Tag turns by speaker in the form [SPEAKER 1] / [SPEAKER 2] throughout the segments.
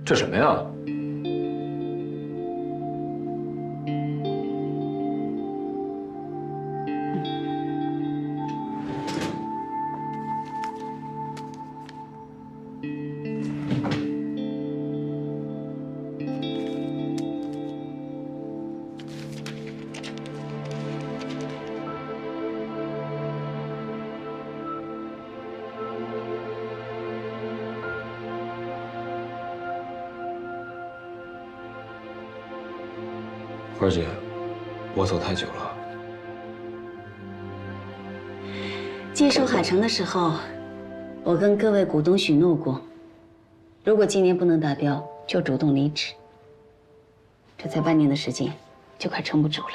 [SPEAKER 1] 这什么呀？花儿姐，我走太久了。
[SPEAKER 2] 接手海城的时候，我跟各位股东许诺过，如果今年不能达标，就主动离职。这才半年的时间，就快撑不住了。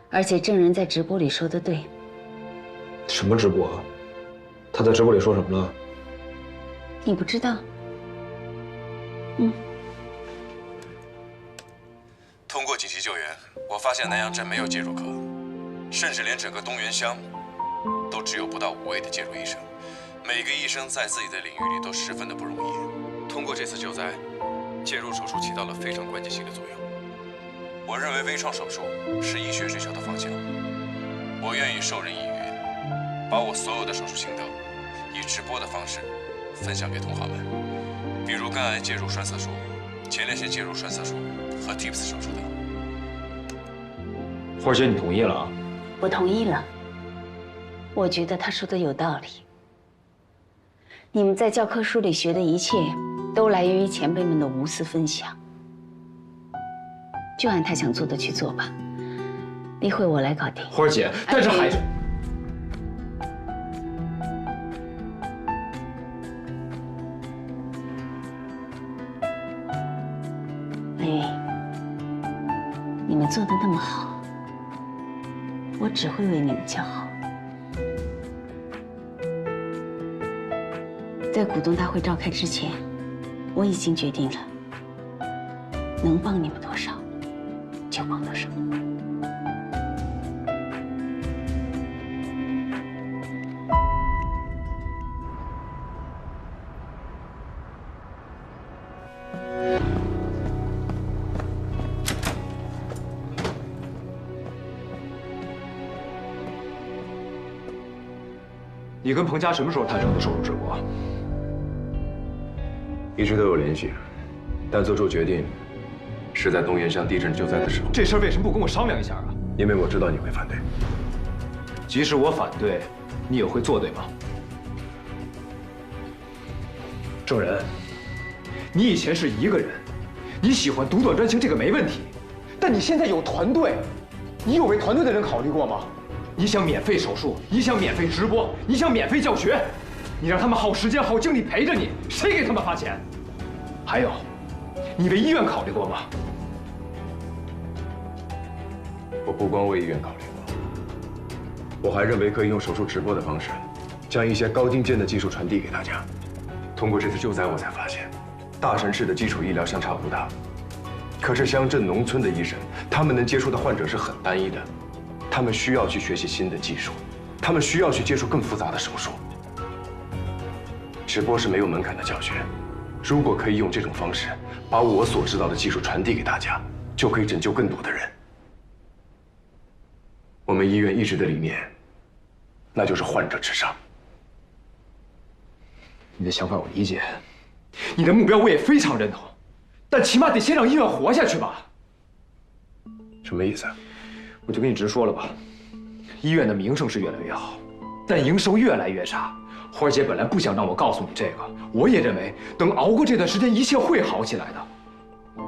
[SPEAKER 2] 而且郑人在直播里说的对。
[SPEAKER 1] 什么直播啊？他在直播里说什么了？
[SPEAKER 2] 你不知道？
[SPEAKER 3] 通过紧急救援，我发现南阳镇没有介入科，甚至连整个东源乡都只有不到5位的介入医生。每个医生在自己的领域里都十分的不容易。通过这次救灾，介入手术起到了非常关键性的作用。我认为微创手术是医学追求的方向。我愿意授人以渔，把我所有的手术心得以直播的方式分享给同行们，比如肝癌介入栓塞术、前列腺介入栓塞术和 TIPS 手术等。
[SPEAKER 1] 花儿姐，你同意了啊？
[SPEAKER 2] 我同意了。我觉得他说的有道理。你们在教科书里学的一切，都来源于前辈们的无私分享。就按他想做的去做吧，例会我来搞定。
[SPEAKER 1] 花儿姐，但是海城……
[SPEAKER 2] 你们做的那么好，我只会为你们叫好。在股东大会召开之前，我已经决定了，能帮你们多少，就帮多少。
[SPEAKER 1] 你跟彭家什么时候谈成的手术直播？
[SPEAKER 3] 一直都有联系，但做出决定是在东源乡地震救灾的时候。
[SPEAKER 1] 这事儿为什么不跟我商量一下啊？
[SPEAKER 3] 因为我知道你会反对。
[SPEAKER 1] 即使我反对，你也会做对吗？郑人，你以前是一个人，你喜欢独断专行，这个没问题。但你现在有团队，你有为团队的人考虑过吗？你想免费手术，你想免费直播，你想免费教学，你让他们耗时间耗精力陪着你，谁给他们发钱？还有，你为医院考虑过吗？
[SPEAKER 3] 我不光为医院考虑过，我还认为可以用手术直播的方式，将一些高精尖的技术传递给大家。通过这次救灾，我才发现，大城市的基础医疗相差不大，可是乡镇农村的医生，他们能接触的患者是很单一的。他们需要去学习新的技术，他们需要去接触更复杂的手术。直播是没有门槛的教学，如果可以用这种方式把我所知道的技术传递给大家，就可以拯救更多的人。我们医院一直的理念，那就是患者至上。
[SPEAKER 1] 你的想法我理解，你的目标我也非常认同，但起码得先让医院活下去吧。
[SPEAKER 3] 什么意思？
[SPEAKER 1] 我就跟你直说了吧，医院的名声是越来越好，但营收越来越差。花儿姐本来不想让我告诉你这个，我也认为等熬过这段时间，一切会好起来的。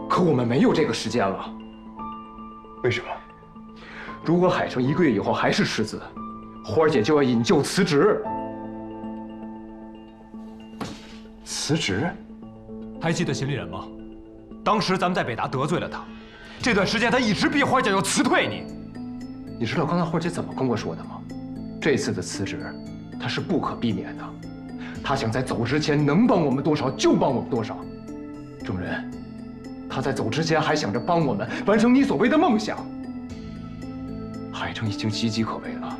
[SPEAKER 1] 可我们没有这个时间了。
[SPEAKER 3] 为什么？
[SPEAKER 1] 如果海城1个月以后还是赤字，花儿姐就要引咎辞职。
[SPEAKER 3] 辞职？
[SPEAKER 1] 还记得秦丽人吗？当时咱们在北大得罪了他，这段时间他一直逼花儿姐要辞退你。你知道刚才花儿姐怎么跟我说的吗？这次的辞职，他是不可避免的。他想在走之前能帮我们多少就帮我们多少。郑人，他在走之前还想着帮我们完成你所谓的梦想。海城已经岌岌可危了，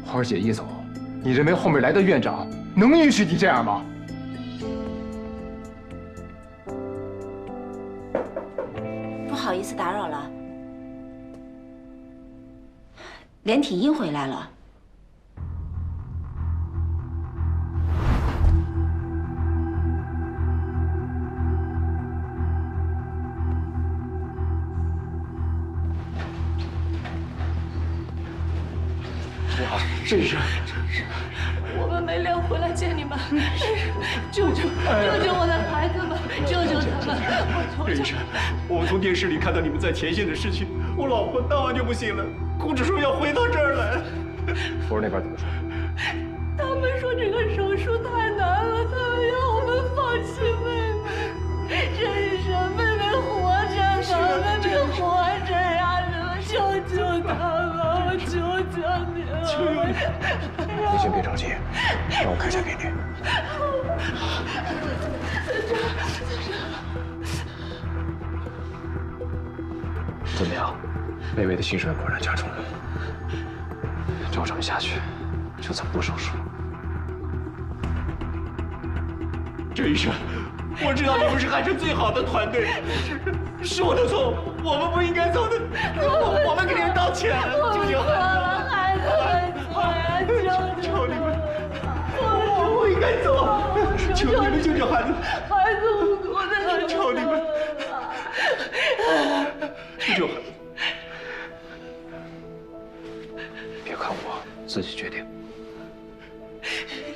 [SPEAKER 1] 花儿姐一走，你认为后面来的院长能允许你这样吗？
[SPEAKER 2] 好意思打扰了。连体婴回来了。
[SPEAKER 1] 哇，郑医生，
[SPEAKER 4] 我们没脸回来见你们，救救我的孩子们，救救他们！
[SPEAKER 5] 郑医生，我们从电视里看到你们在前线的事情，我老婆当晚就不行了，哭着说要回到这儿来。
[SPEAKER 1] 福儿那边怎么说？
[SPEAKER 4] 他们说这个手术太难了，他们要我们放弃妹妹。郑医生，妹妹活着呢，妹妹活着呀！你们救救她吧，我求求你了！
[SPEAKER 1] 你先别着急，让我开下给你。怎么样？妹妹的心衰果然加重了。照这么下去，就算不手术。
[SPEAKER 5] 郑医生，我知道你们是海城最好的团队，是我的错，我们不应该走的，我们给你们道歉了，救救孩子，
[SPEAKER 4] 孩子很错呀，
[SPEAKER 5] 求你们，我不应该走，求你们救救孩子，
[SPEAKER 4] 孩子无辜的，
[SPEAKER 5] 求你们，救救孩子。
[SPEAKER 1] 别看我，自己决定。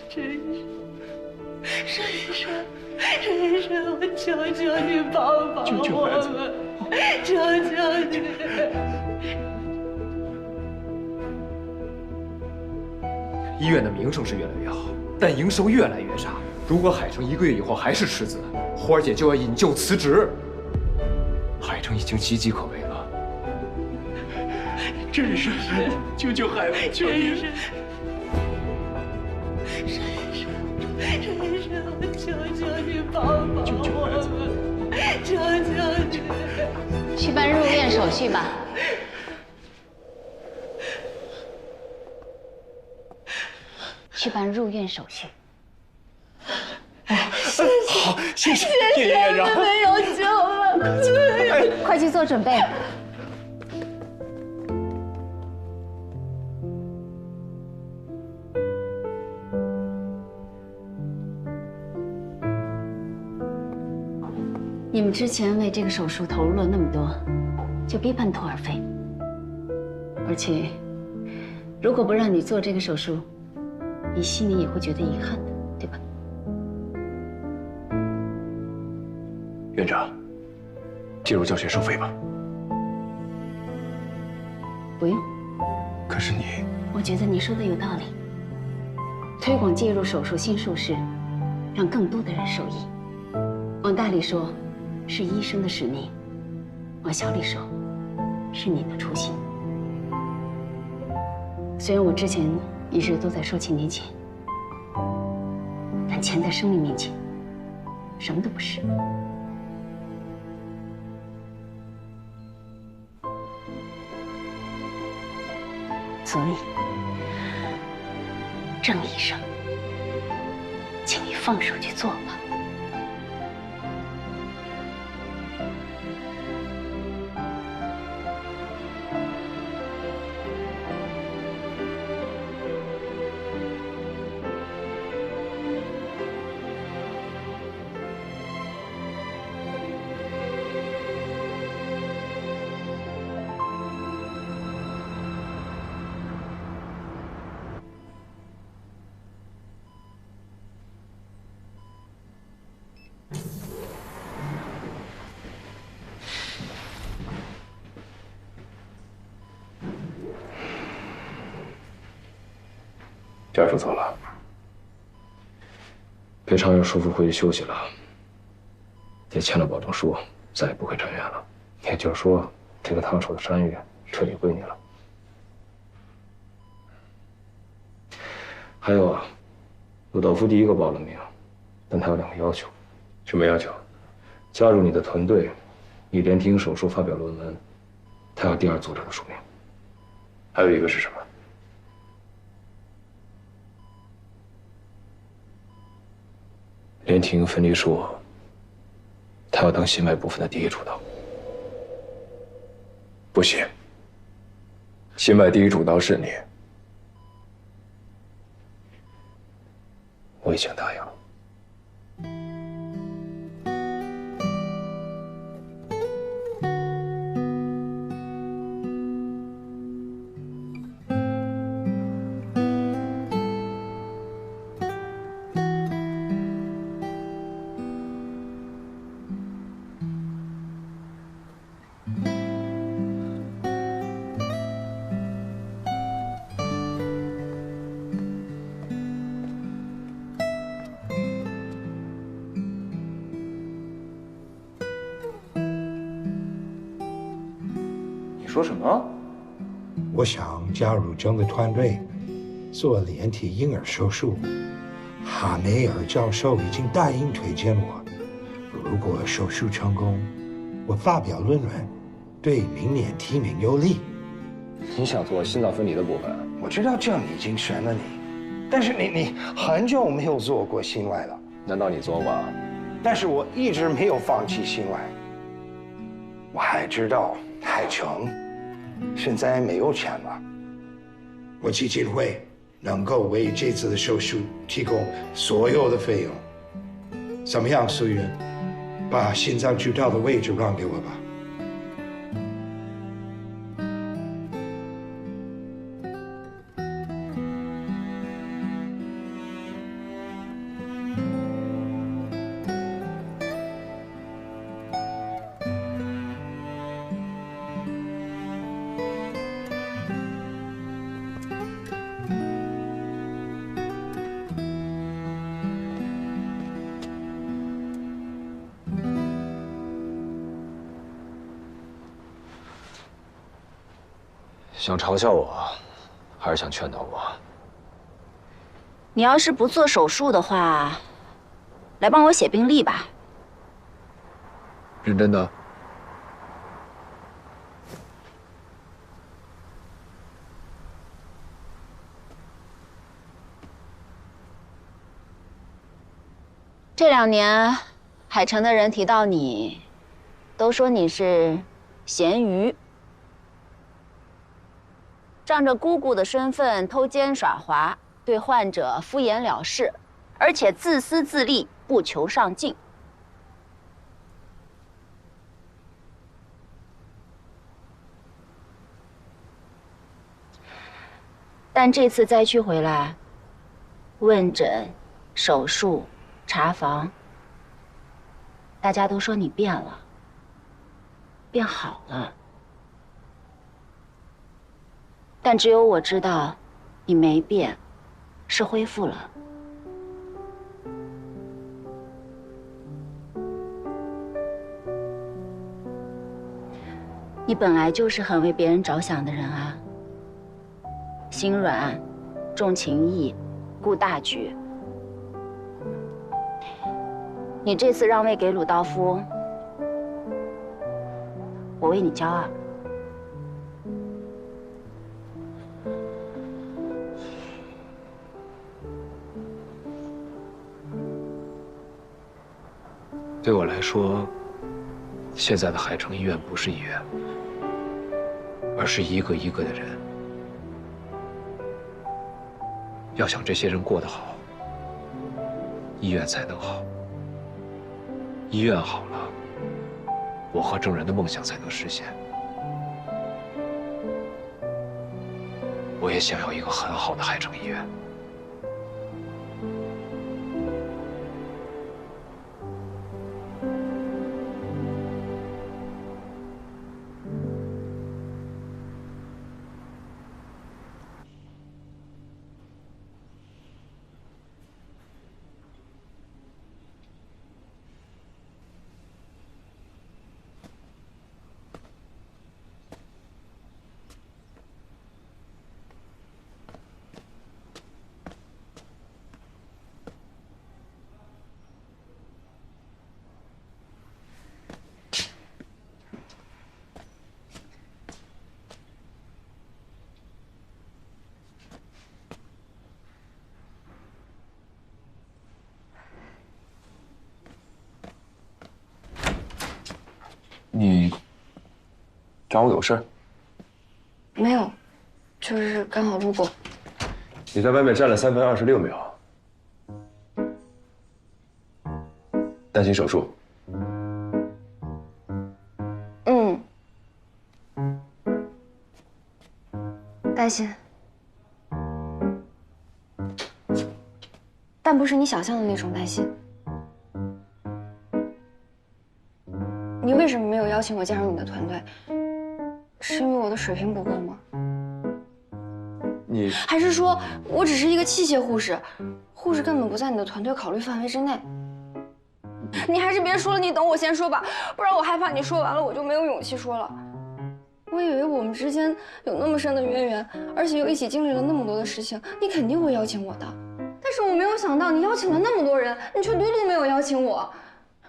[SPEAKER 4] 郑医生，我求求你帮帮我们，求求你！
[SPEAKER 1] 医院的名声是越来越好，但营收越来越差。如果海城1个月以后还是赤字，花儿姐就要引咎辞职。海城已经岌岌可危了。
[SPEAKER 5] 郑医生，救救孩子，求你！
[SPEAKER 4] 郑医生，我求求你帮帮我们，求求你！
[SPEAKER 2] 去办入院手续吧。去办入院手续。
[SPEAKER 5] 好，谢谢叶院长。
[SPEAKER 4] 没有救了，
[SPEAKER 2] 快去做准备。你们之前为这个手术投入了那么多，就别半途而废。而且，如果不让你做这个手术，你心里也会觉得遗憾的，对吧？
[SPEAKER 1] 院长，介入教学收费吧。
[SPEAKER 2] 不用。
[SPEAKER 1] 可是你，
[SPEAKER 2] 我觉得你说的有道理。推广介入手术新术式，让更多的人受益。往大里说，是医生的使命；往小里说，是你的初心。虽然我之前一直都在说钱年钱，但钱在生命面前，什么都不是。所以，郑医生，请你放手去做吧。
[SPEAKER 1] 家属走了，裴长又舒服回去休息了，也签了保证书，再也不会转院了。也就是说，这个烫手的山芋彻底归你了。还有啊，鲁道夫第一个报了名，但他有2个要求。什么要求？加入你的团队，以连体婴手术发表论文，他要第2作者的署名。还有一个是什么？连体婴分离术，他要当心外部分的第1主导。
[SPEAKER 3] 不行，新派第一主刀是你，我已经答应了。
[SPEAKER 1] 说什么？
[SPEAKER 6] 我想加入整个团队，做连体婴儿手术。哈梅尔教授已经答应推荐我，如果手术成功，我发表论文，对明年提名有利。
[SPEAKER 1] 你想做心脏分离的部分？
[SPEAKER 6] 我知道郑已经选了你，但是你很久没有做过心外了。
[SPEAKER 1] 难道你做过？
[SPEAKER 6] 但是我一直没有放弃心外。我还知道海城现在没有钱了，我基金会能够为这次的手术提供所有的费用。怎么样，苏云？把心脏主刀的位置让给我吧。
[SPEAKER 1] 想嘲笑我，还是想劝导我？
[SPEAKER 2] 你要是不做手术的话，来帮我写病历吧。
[SPEAKER 1] 认真的？
[SPEAKER 2] 这2年，海城的人提到你，都说你是咸鱼。仗着姑姑的身份偷奸耍滑，对患者敷衍了事，而且自私自利，不求上进。但这次灾区回来，问诊、手术、查房，大家都说你变了，变好了。但只有我知道，你没变，是恢复了。你本来就是很为别人着想的人啊，心软，重情义，顾大局。你这次让位给鲁道夫，我为你骄傲。
[SPEAKER 1] 对我来说，现在的海城医院不是医院，而是一个一个的人。要想这些人过得好，医院才能好。医院好了，我和郑人的梦想才能实现。我也想要一个很好的海城医院。你找我有事？
[SPEAKER 7] 没有，就是刚好路过。
[SPEAKER 3] 你在外面站了3分26秒，担心手术？
[SPEAKER 7] 嗯，担心，但不是你想象的那种担心。你为什么没有邀请我加入你的团队？是因为我的水平不够吗？
[SPEAKER 3] 你
[SPEAKER 7] 还是说我只是一个器械护士，护士根本不在你的团队考虑范围之内？你还是别说了，你等我先说吧，不然我害怕你说完了我就没有勇气说了。我以为我们之间有那么深的渊源，而且又一起经历了那么多的事情，你肯定会邀请我的。但是我没有想到你邀请了那么多人，你却独独没有邀请我。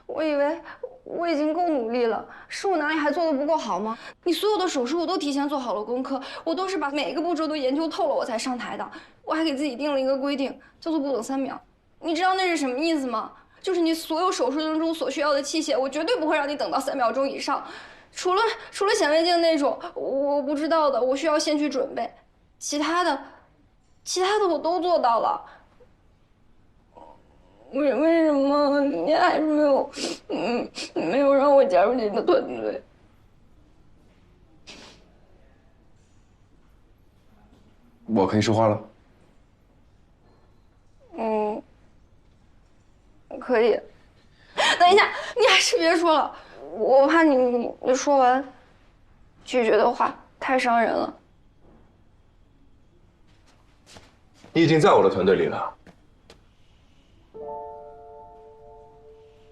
[SPEAKER 7] 我以为我已经够努力了，是我哪里还做得不够好吗？你所有的手术我都提前做好了功课，我都是把每一个步骤都研究透了我才上台的。我还给自己定了一个规定，叫做不等3秒。你知道那是什么意思吗？就是你所有手术当中所需要的器械，我绝对不会让你等到3秒钟以上。除了显微镜那种我不知道的，我需要先去准备。其他的我都做到了。为什么你还是没有让我加入你的团队？
[SPEAKER 3] 我可以说话了。
[SPEAKER 7] 可以。等一下，你还是别说了，我怕你说完拒绝的话太伤人了。
[SPEAKER 3] 你已经在我的团队里了，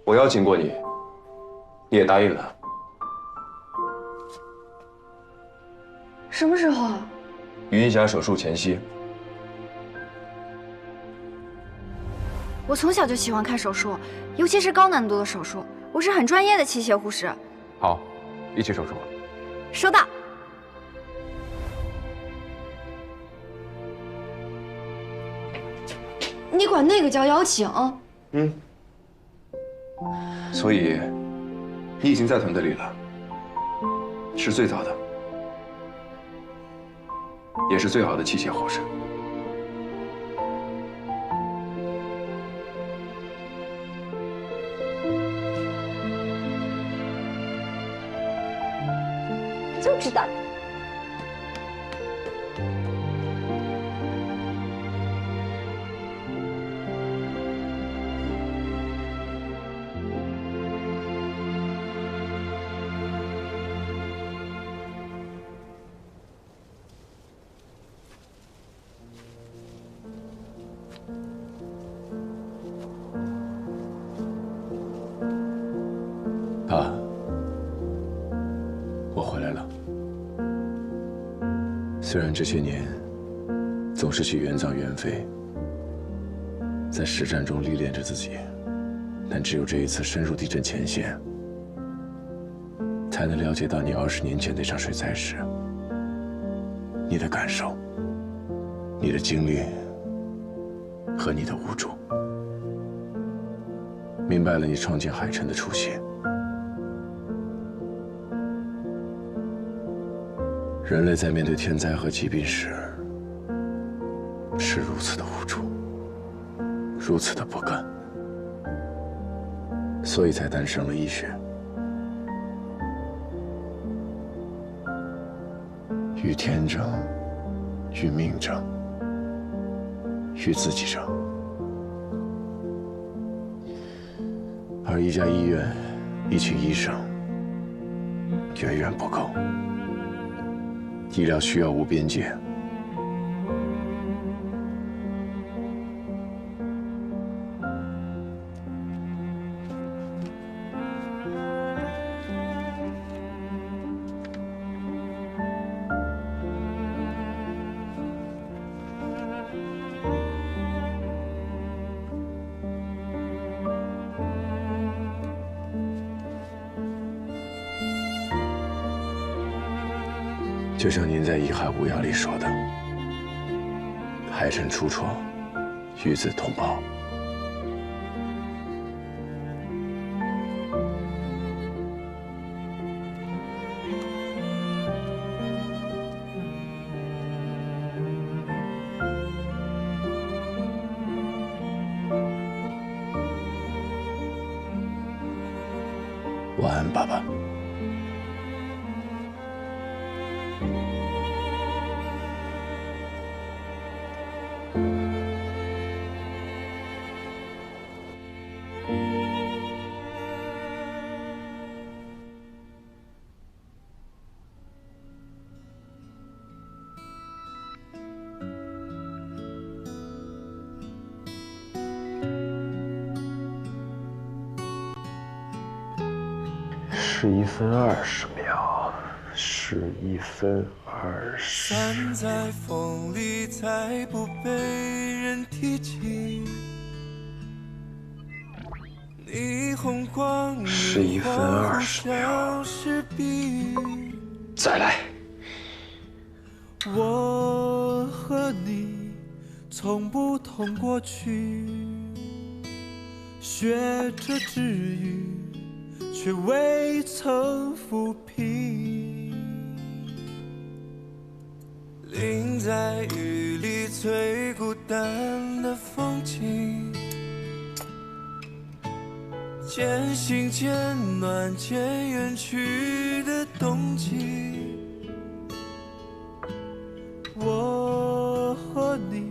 [SPEAKER 3] 我邀请过你，你也答应了。
[SPEAKER 7] 什么时候啊？
[SPEAKER 3] 云霞手术前夕。
[SPEAKER 7] 我从小就喜欢看手术，尤其是高难度的手术。我是很专业的器械护士。
[SPEAKER 3] 好，一起手术。
[SPEAKER 7] 收到。你管那个叫邀请？
[SPEAKER 3] 所以，你已经在团队里了，是最早的，也是最好的器械护士。
[SPEAKER 7] 就知道。
[SPEAKER 3] 爸，我回来了。虽然这些年总是去远葬远飞，在实战中历练着自己，但只有这一次深入地震前线，才能了解到你20年前那场水灾时你的感受、你的经历和你的无助，明白了你创建海城的初心。人类在面对天灾和疾病时，是如此的无助，如此的不甘，所以才诞生了医学。与天争，与命争，与自己争。而一家医院，一群医生，远远不够。医疗需要无边界。就像您在《遗骸无恙》里说的，海城出错，与子同胞。晚安，爸爸。
[SPEAKER 8] 11分20秒，11分20。
[SPEAKER 9] 散在风里，再不被人提起。霓虹光
[SPEAKER 8] 11分20秒，再来。
[SPEAKER 9] 我和你从不同过去，学着治愈。却未曾抚平，淋在雨里最孤单的风景，渐行渐暖渐远去的冬季，我和你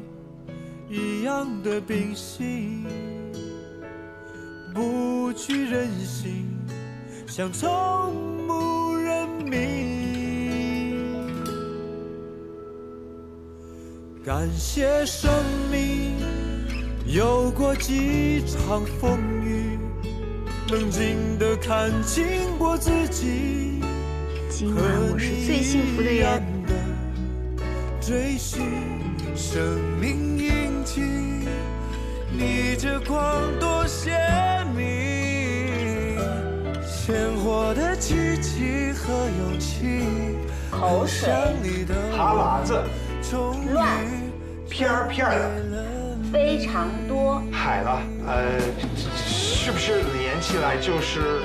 [SPEAKER 9] 一样的秉性，不惧人心，想从牧人民，感谢生命有过几场风雨，冷静地看清过自己。
[SPEAKER 7] 今晚我是最幸福的人。
[SPEAKER 9] 追寻生命印记，你这光多鲜明。鲜活的奇迹和勇气，
[SPEAKER 6] 口水、哈喇子、
[SPEAKER 2] 乱、
[SPEAKER 6] 片的，
[SPEAKER 2] 非常多。
[SPEAKER 6] 海了，是不是连起来就是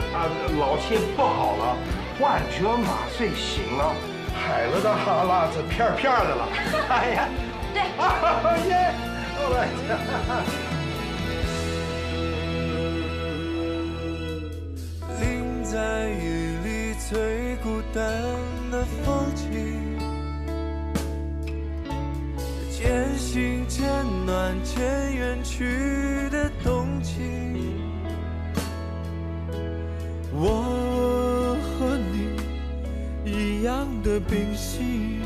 [SPEAKER 6] 老天不好了，患者麻醉醒了，海了的哈喇子片的了。哎呀，
[SPEAKER 2] 对，
[SPEAKER 6] 耶！
[SPEAKER 9] 在雨里最孤单的风景，渐行渐暖渐远去的冬季，我和你一样的秉性，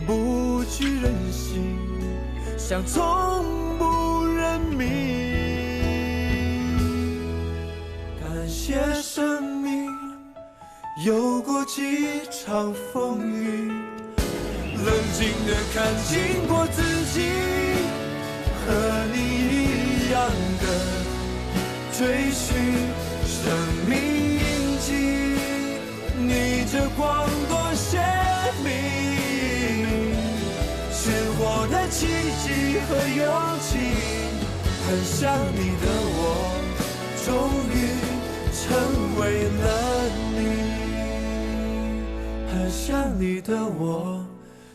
[SPEAKER 9] 不惧人心，想从不认命。感谢生命有过几场风雨，冷静地看清过自己，和你一样的追寻生命印记，你这光多鲜明，鲜活的奇迹和勇气，很像你的我，终于成为了你，很像你的我，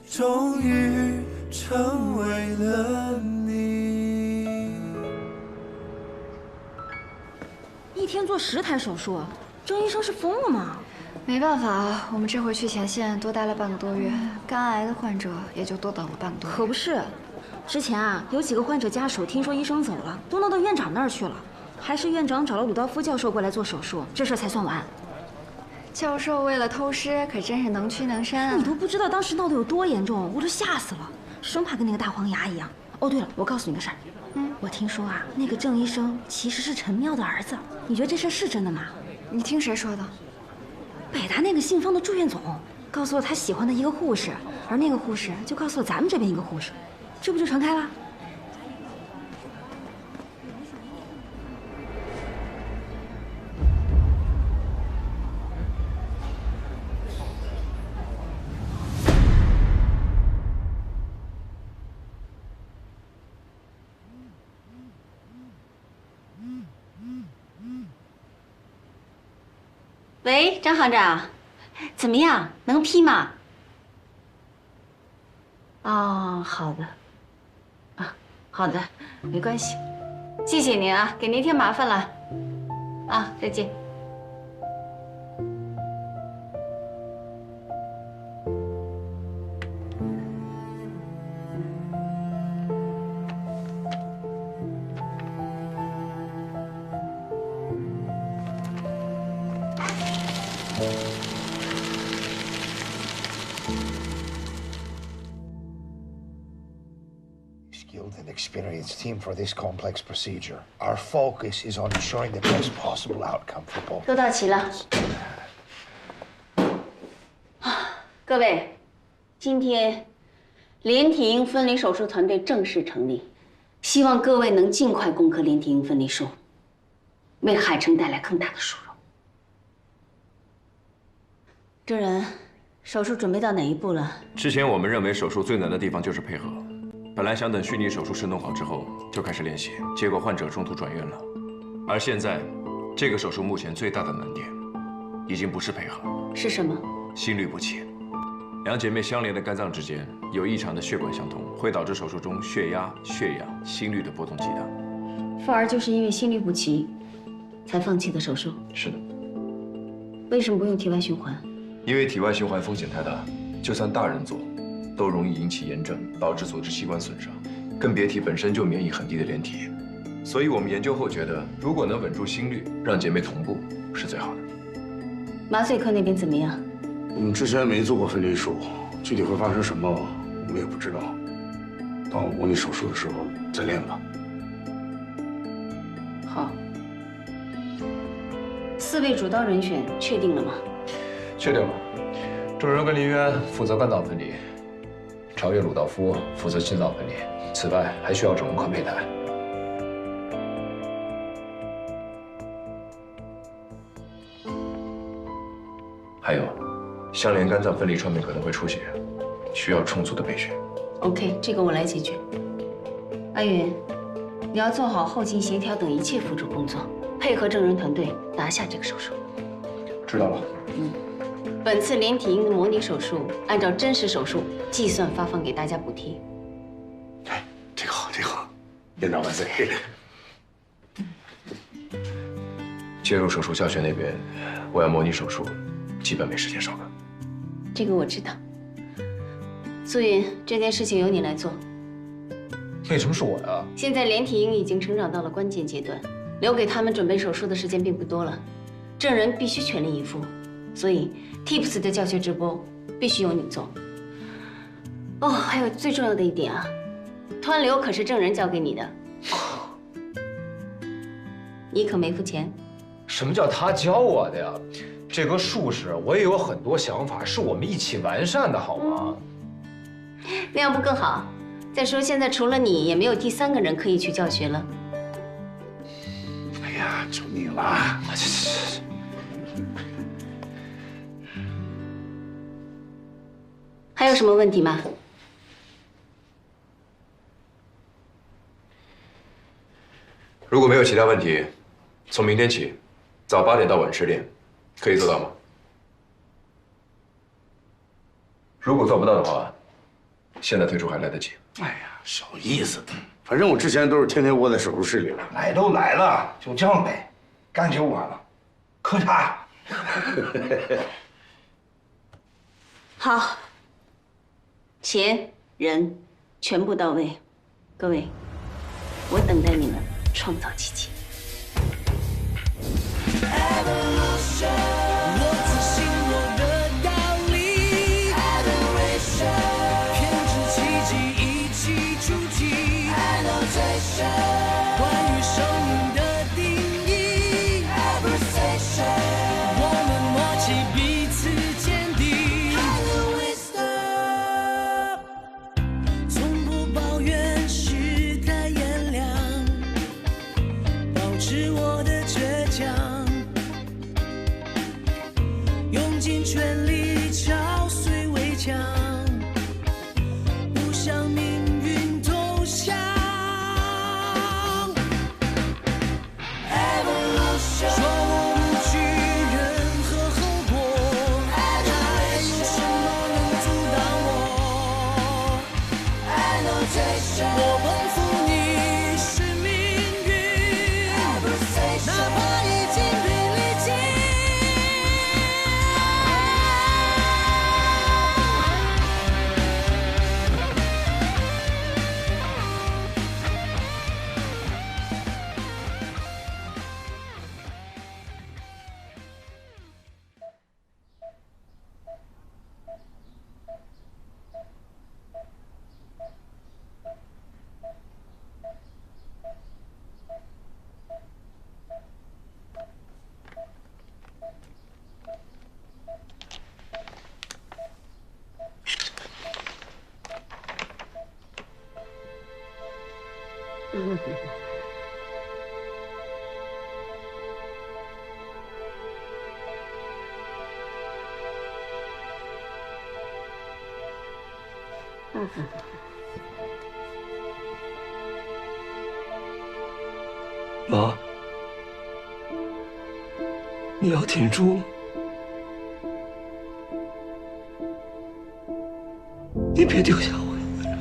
[SPEAKER 9] 终于成为了你。
[SPEAKER 10] 一天做10台手术，郑医生是疯了吗？
[SPEAKER 7] 没办法，我们这回去前线多待了半个多月，肝癌的患者也就多等了半个多月。
[SPEAKER 10] 可不是，之前有几个患者家属听说医生走了，都闹到院长那儿去了。还是院长找了鲁道夫教授过来做手术，这事儿才算完。
[SPEAKER 7] 教授为了偷师，可真是能屈能伸啊！
[SPEAKER 10] 你都不知道当时闹得有多严重，我都吓死了，生怕跟那个大黄牙一样。哦，对了，我告诉你个事儿，我听说啊，那个郑医生其实是陈妙的儿子，你觉得这事儿是真的吗？
[SPEAKER 7] 你听谁说的？
[SPEAKER 10] 北大那个信芳的住院总告诉了他喜欢的一个护士，而那个护士就告诉了咱们这边一个护士，这不就传开了？
[SPEAKER 2] 喂，张行长，怎么样？能批吗？哦，好的。啊，好的，没关系。谢谢您啊，给您添麻烦了。啊，再见。
[SPEAKER 6] Skilled and experienced team for this complex procedure. Our focus is on ensuring the best possible outcome for both.
[SPEAKER 2] 都到齐了。各位，今天连体婴分离手术团队正式成立，希望各位能尽快攻克连体婴分离术，为海城带来更大的殊荣。郑人，手术准备到哪一步了？
[SPEAKER 3] 之前我们认为手术最难的地方就是配合，本来想等虚拟手术室弄好之后就开始练习，结果患者中途转院了。而现在，这个手术目前最大的难点，已经不是配合，
[SPEAKER 2] 是什么？
[SPEAKER 3] 心律不齐。两姐妹相连的肝脏之间有异常的血管相通，会导致手术中血压、血氧、心率的波动极大。
[SPEAKER 2] 凤儿就是因为心律不齐，才放弃的手术。
[SPEAKER 3] 是的。
[SPEAKER 2] 为什么不用体外循环？
[SPEAKER 3] 因为体外循环风险太大，就算大人做，都容易引起炎症，导致组织器官损伤，更别提本身就免疫很低的连体。所以我们研究后觉得，如果能稳住心率，让姐妹同步是最好的。
[SPEAKER 2] 麻醉科那边怎么样？
[SPEAKER 11] 我们之前没做过分离术，具体会发生什么，我们也不知道。到模拟手术的时候再练吧。
[SPEAKER 2] 好。4位主刀人选确定了吗？
[SPEAKER 1] 确定了。郑人跟林渊负责肝脏分离，超越鲁道夫负责心脏分离。此外，还需要整容科胚胎。
[SPEAKER 3] 还有，相连肝脏分离创面可能会出血，需要充足的备血。
[SPEAKER 2] OK， 这个我来解决。阿云，你要做好后勤协调等一切辅助工作，配合郑人团队拿下这个手术。
[SPEAKER 1] 知道了。
[SPEAKER 2] 本次连体婴的模拟手术，按照真实手术计算发放给大家补贴。
[SPEAKER 11] 哎，这个好，这个好，院长万岁！
[SPEAKER 3] 介入手术教学那边，我要模拟手术，基本没时间上课。
[SPEAKER 2] 这个我知道。苏云，这件事情由你来做。
[SPEAKER 1] 为什么是我呀？
[SPEAKER 2] 现在连体婴已经成长到了关键阶段，留给他们准备手术的时间并不多了，郑人必须全力以赴，所以 Tips 的教学直播必须由你做。哦，还有最重要的一点啊，湍流可是郑人交给你的，你可没付钱。
[SPEAKER 1] 什么叫他教我的呀？这个术式我也有很多想法，是我们一起完善的，好吗？
[SPEAKER 2] 那样不更好？再说现在除了你，也没有第3个人可以去教学了。
[SPEAKER 11] 哎呀，求你了！
[SPEAKER 2] 还有什么问题吗？
[SPEAKER 3] 如果没有其他问题，从明天起，早8点到晚10点，可以做到吗？如果做不到的话，现在退出还来得及。
[SPEAKER 11] 哎呀，小意思的，反正我之前都是天天窝在手术室里了。
[SPEAKER 6] 来都来了，就这样呗，干就完了。喝茶。
[SPEAKER 2] 好，钱人全部到位，各位，我等待你们创造奇迹。
[SPEAKER 12] 妈，你要挺住，你别丢下我一个人。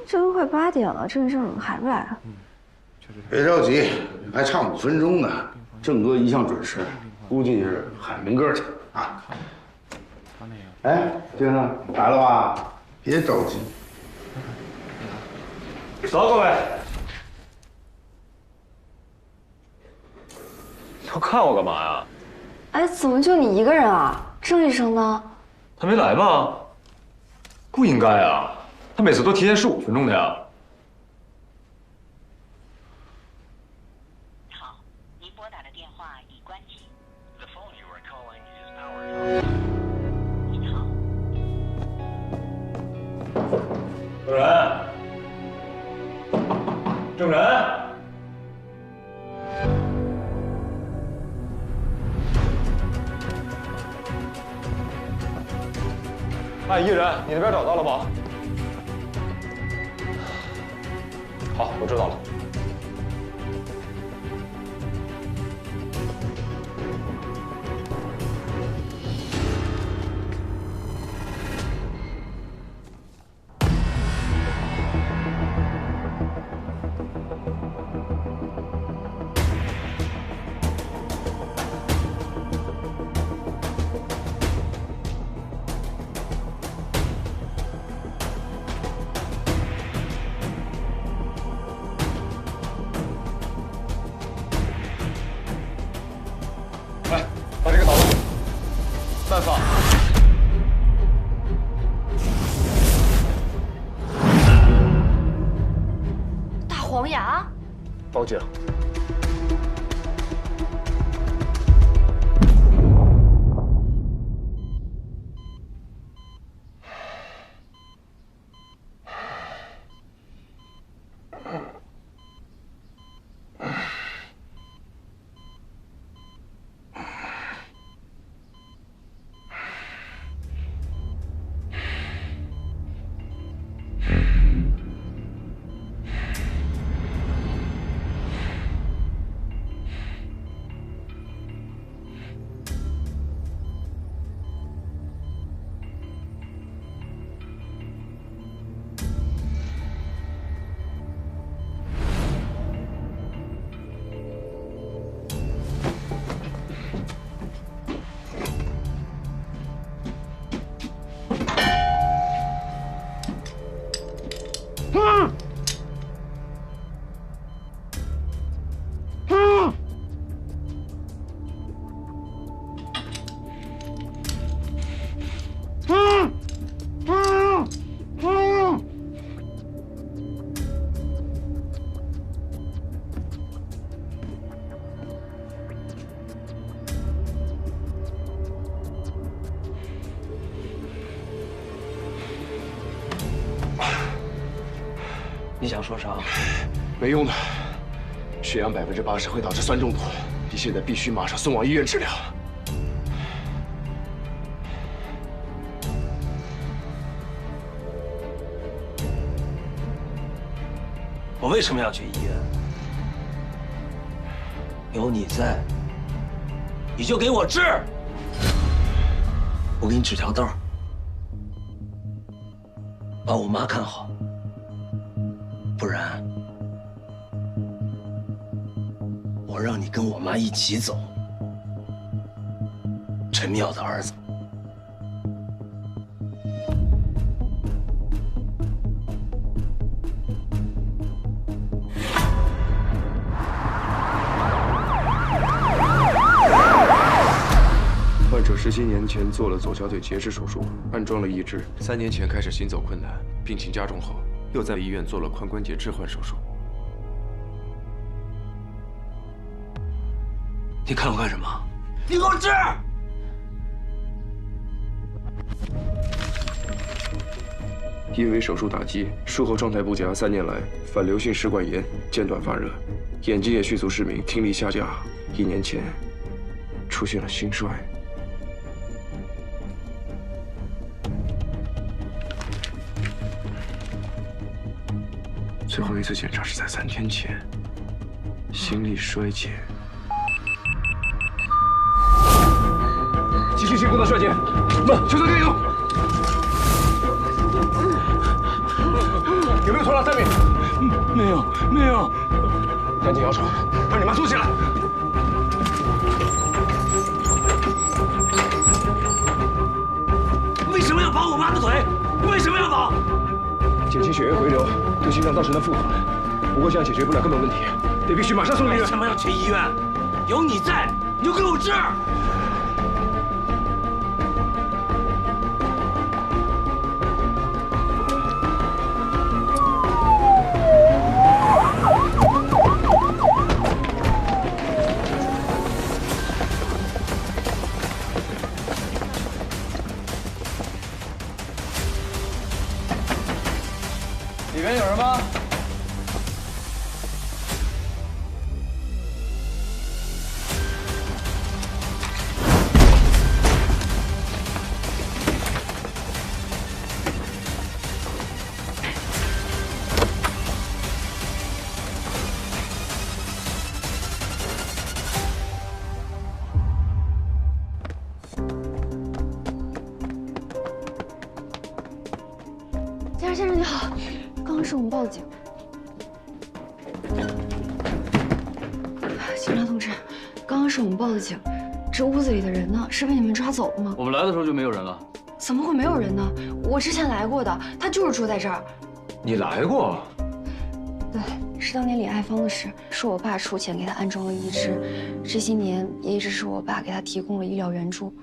[SPEAKER 7] 这都快8点了，郑医生怎么还不来啊？
[SPEAKER 11] 别着急，还差5分钟呢。郑哥一向准时，估计是喊明哥去啊。哎，先生来了吧？别着急。
[SPEAKER 1] 走，各位。要看我干嘛呀？
[SPEAKER 7] 哎，怎么就你一个人啊？郑医生呢？
[SPEAKER 1] 他没来吗？不应该啊，他每次都提前15分钟的呀。
[SPEAKER 13] 好，您拨打的电话已关机。The phone you are calling is powered off。您好。
[SPEAKER 1] 郑然，郑然。哎，艺人，你那边找到了吗？好，我知道了。把这个打乱，慢放。
[SPEAKER 7] 大黄牙，
[SPEAKER 1] 报警。
[SPEAKER 12] 你想说啥？
[SPEAKER 8] 没用的，血氧80%会导致酸中毒，你现在必须马上送往医院治疗。
[SPEAKER 12] 我为什么要去医院？有你在，你就给我治。我给你指条道，把我妈看好。不然，我让你跟我妈一起走。陈妙的儿子。
[SPEAKER 8] 患者者17年前做了左小腿截肢手术，安装了义肢。3年前开始行走困难，病情加重后，又在医院做了髋关节置换手术。
[SPEAKER 12] 你看我干什么？
[SPEAKER 5] 你给我治！
[SPEAKER 8] 因为手术打击，术后状态不佳，3年来反流性食管炎，间断发热，眼睛也迅速失明，听力下降。1年前出现了心衰。最后一次检查是在3天前，心力衰竭。继续进攻的衰竭，求求加油！有没有拖拉3米？
[SPEAKER 5] 没有，没有。
[SPEAKER 8] 赶紧摇手，让你妈坐起来。
[SPEAKER 5] 为什么要绑我妈的腿？为什么要绑？
[SPEAKER 8] 减轻血液回流对心脏造成的负荷，不过这样解决不了根本问题，得必须马上送医院。
[SPEAKER 5] 为什么要去医院？有你在，你就给我治。
[SPEAKER 1] 里面有人吗？
[SPEAKER 7] 先生你好，刚刚是我们报的警。警察同志，刚刚是我们报的警，这屋子里的人呢，是被你们抓走了吗？
[SPEAKER 14] 我们来的时候就没有人了。
[SPEAKER 7] 怎么会没有人呢？我之前来过的，他就是住在这儿。
[SPEAKER 1] 你来过？
[SPEAKER 7] 对，是当年李爱芳的事，是我爸出钱给他安装了义肢，这些年也一直是我爸给他提供了医疗援助。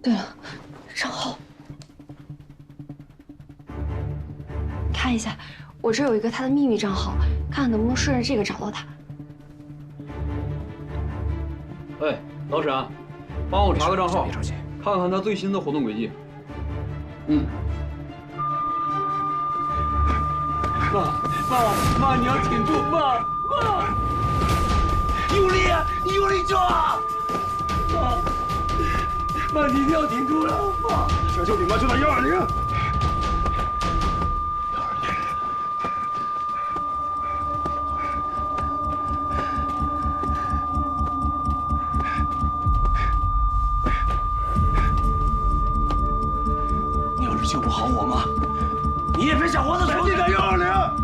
[SPEAKER 7] 对了，账号。看一下，我这有一个他的秘密账号，看看能不能顺着这个找到他。
[SPEAKER 14] 哎，老沈，帮我查个账号，看看他最新的活动轨迹。
[SPEAKER 5] 妈，你要挺住，妈，用力啊，你用力抓，妈，你一定要挺住了，妈。
[SPEAKER 8] 想救你妈就打120。
[SPEAKER 5] 救不好我妈，你也别想活着走。
[SPEAKER 8] 你打120。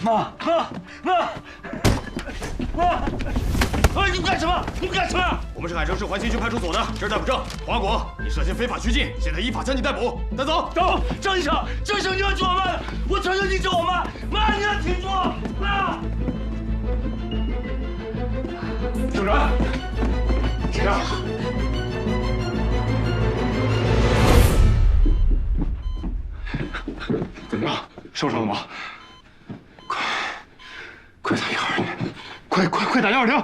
[SPEAKER 5] 妈！你们干什么？你们干什么？
[SPEAKER 3] 我们是海城市环新区派出所的，这儿逮捕证。华果，你涉嫌非法拘禁，现在依法将你逮捕。带走，
[SPEAKER 5] 走！张医生，张医生，你要救我妈！我求求你救我妈！妈，你要挺住！妈！
[SPEAKER 8] 警察，这样。怎么样？受伤了吗？快打120！快打120！